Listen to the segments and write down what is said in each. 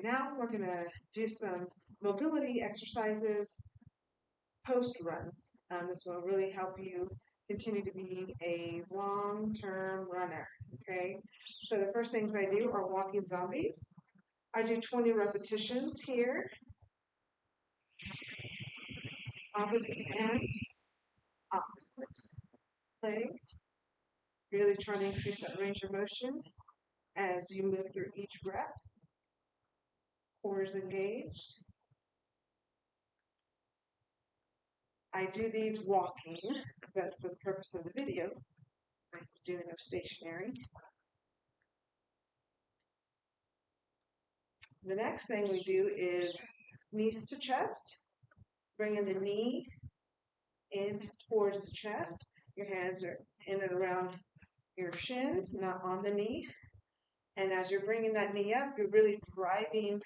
now we're going to do some mobility exercises post-run. This will really help you continue to be a long-term runner, okay? So the first things I do are walking zombies. I do 20 repetitions here. Opposite hand, opposite leg. Really trying to increase that range of motion as you move through each rep. Core is engaged. I do these walking, but for the purpose of the video, I'm doing them stationary. The next thing we do is knees to chest, bringing the knee in towards the chest. Your hands are in and around your shins, not on the knee. And as you're bringing that knee up, you're really driving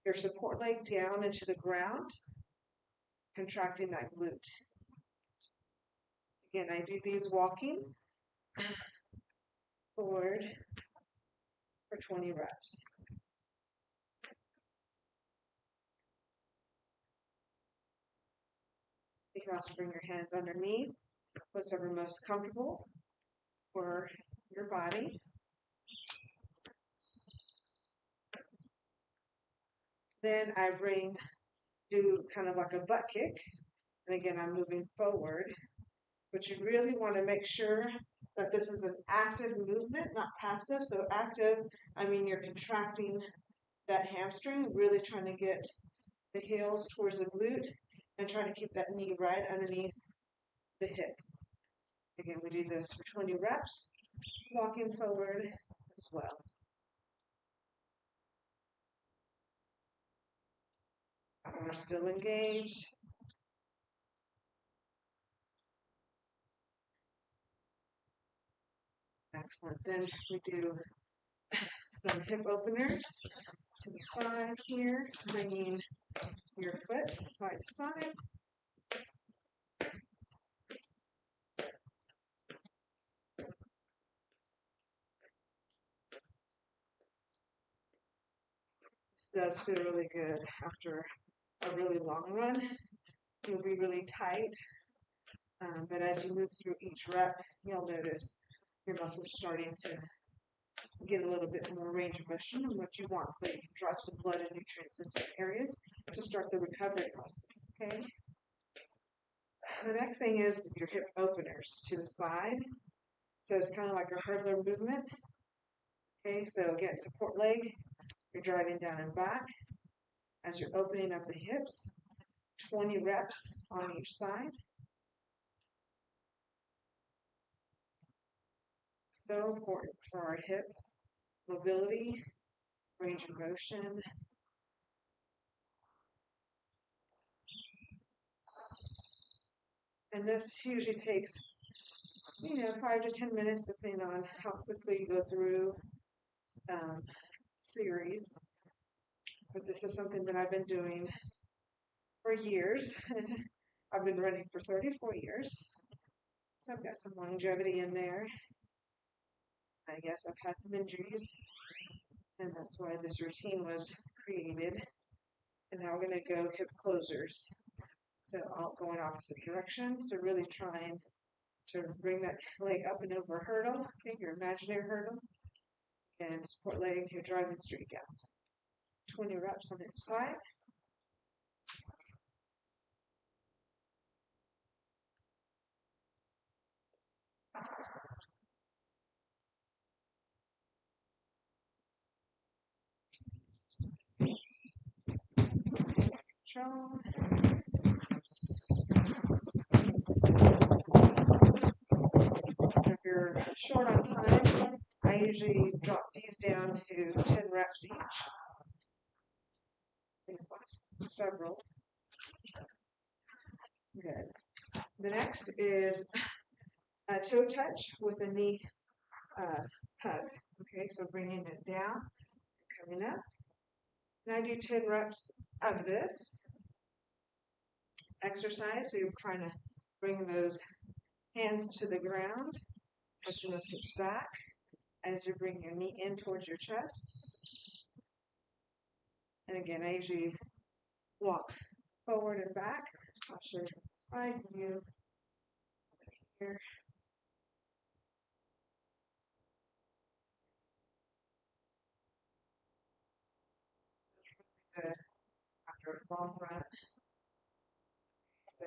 your support leg down into the ground, contracting that glute. Again, I do these walking forward for 20 reps. You can also bring your hands underneath, whatever most comfortable for your body. Then I do kind of like a butt kick. And again, I'm moving forward. But you really want to make sure that this is an active movement, not passive. So active, I mean you're contracting that hamstring, really trying to get the heels towards the glute and trying to keep that knee right underneath the hip. Again, we do this for 20 reps, walking forward as well. We're still engaged. Excellent. Then we do some hip openers to the side here, bringing your foot side to side. This does feel really good after a really long run. You'll be really tight, but as you move through each rep, you'll notice your muscles starting to get a little bit more range of motion and what you want, so you can drive some blood and nutrients into areas to start the recovery process, okay? The next thing is your hip openers to the side. So it's kind of like a hurdler movement. Okay, so again, support leg, you're driving down and back as you're opening up the hips, 20 reps on each side. So important for our hip mobility, range of motion. And this usually takes, 5 to 10 minutes, depending on how quickly you go through series. But this is something that I've been doing for years. I've been running for 34 years. So I've got some longevity in there. I guess I've had some injuries, and that's why this routine was created. And now we're going to go hip closers. So I'll go in opposite directions. So really trying to bring that leg up and over a hurdle, okay, your imaginary hurdle. And support leg, you're driving straight down. 20 reps on each side. Control. If you're short on time, I usually drop these down to 10 reps each. These last several. Good. The next is a toe touch with a knee hug. Okay, so bringing it down, coming up. And I do 10 reps of this exercise. So you're trying to bring those hands to the ground, pushing those hips back as you bring your knee in towards your chest. And again, I usually walk forward and back. I'll show you the side view. So here. Good after a long run. So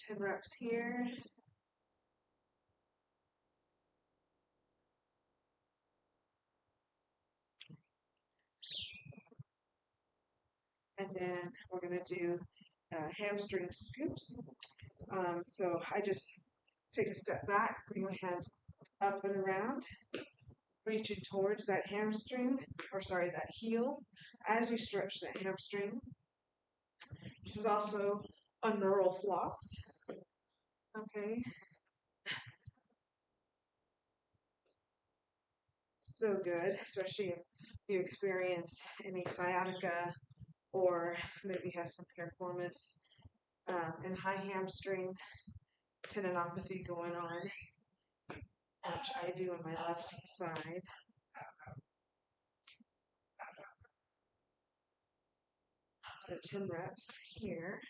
10 reps here. And then we're going to do hamstring scoops. So I just take a step back, bring my hands up and around, reaching towards that hamstring, or sorry, that heel, as you stretch that hamstring. This is also a neural floss. Okay, so good, especially if you experience any sciatica or maybe have some piriformis and high hamstring tendinopathy going on, which I do on my left side. So 10 reps here.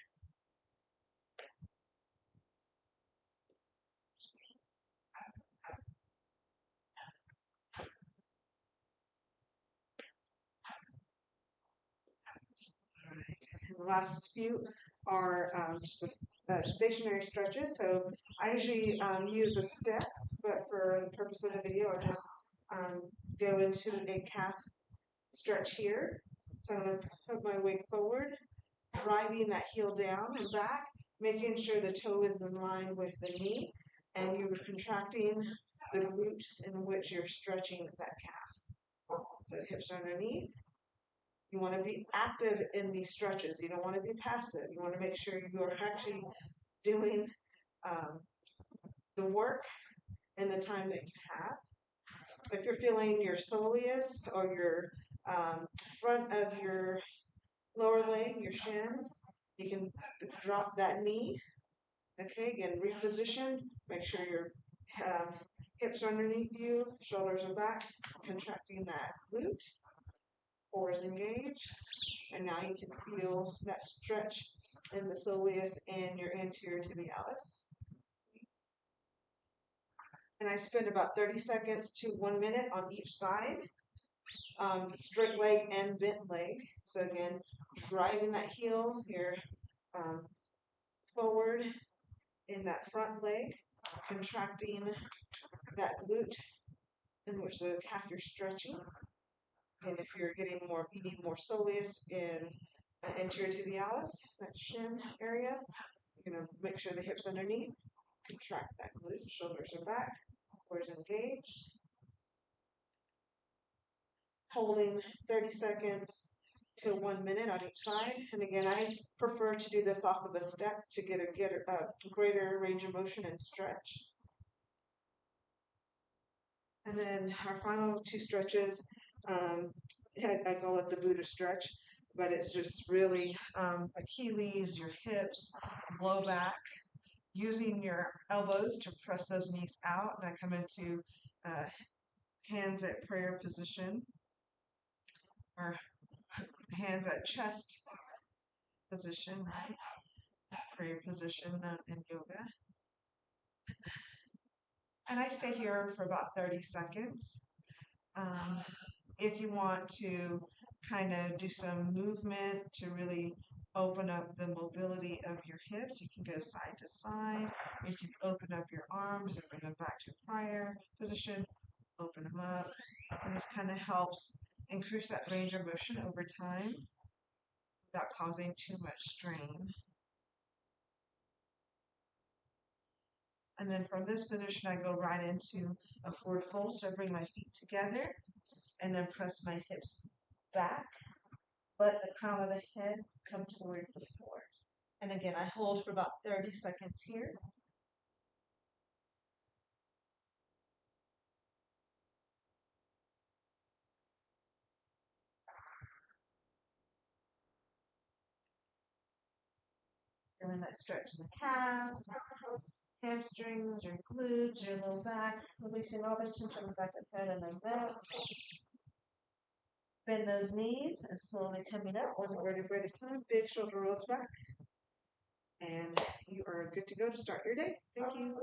All right. And the last few are just stationary stretches. So I usually use a step, but for the purpose of the video, I'll just go into a calf stretch here. So I'm going to put my weight forward, driving that heel down and back, making sure the toe is in line with the knee, and you're contracting the glute in which you're stretching that calf. So hips underneath. You want to be active in these stretches. You don't want to be passive. You want to make sure you're actually doing um, the work in the time that you have. If you're feeling your soleus or your front of your lower leg, your shins, you can drop that knee. Okay, again, reposition. Make sure your hips are underneath you, shoulders are back, contracting that glute. Core is engaged. And now you can feel that stretch in the soleus and your anterior tibialis. And I spend about 30 seconds to 1 minute on each side, straight leg and bent leg. So again, driving that heel here forward in that front leg, contracting that glute in which the calf you're stretching. And if you're getting more, you need more soleus in anterior tibialis, that shin area. You're going to make sure the hips underneath, contract that glute, shoulders are back, core is engaged. Holding 30 seconds to 1 minute on each side. And again, I prefer to do this off of a step to get a greater range of motion and stretch. And then our final two stretches, I call it the Buddha stretch, but it's just really Achilles, your hips, low back, using your elbows to press those knees out. And I come into hands at prayer position, or hands at chest position, right? Prayer position in yoga. And I stay here for about 30 seconds. If you want to kind of do some movement to really open up the mobility of your hips, you can go side to side. You can open up your arms and bring them back to prayer position, open them up. And this kind of helps increase that range of motion over time without causing too much strain. And then from this position, I go right into a forward fold. So I bring my feet together and then press my hips back. Let the crown of the head come toward the floor. And again, I hold for about 30 seconds here. Feeling that stretch in the calves, hamstrings, your glutes, your low back, releasing all the tension on the back of the head and the neck. Bend those knees and slowly coming up. One vertebrae at a time. Big shoulder rolls back. And you are good to go to start your day. Thank you.